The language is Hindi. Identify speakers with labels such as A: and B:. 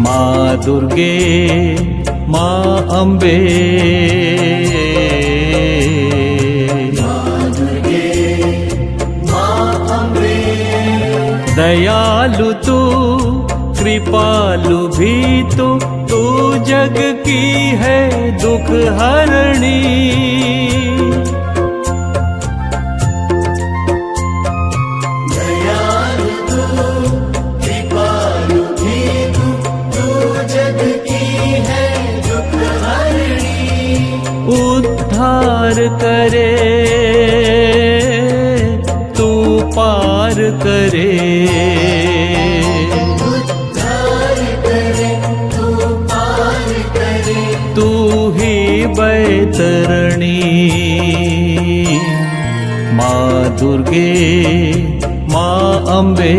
A: माँ दुर्गे माँ अम्बे, दयालु तू कृपालु भी तू जग की है दुख हरणी।
B: दयालु तू कृपालु भी तू जग की है दुख हरणी।
A: उद्धार करे तू पार करे,
B: उद्धार करे तू पार करे।
A: तू ही बैतरणी। माँ दुर्गे माँ अम्बे,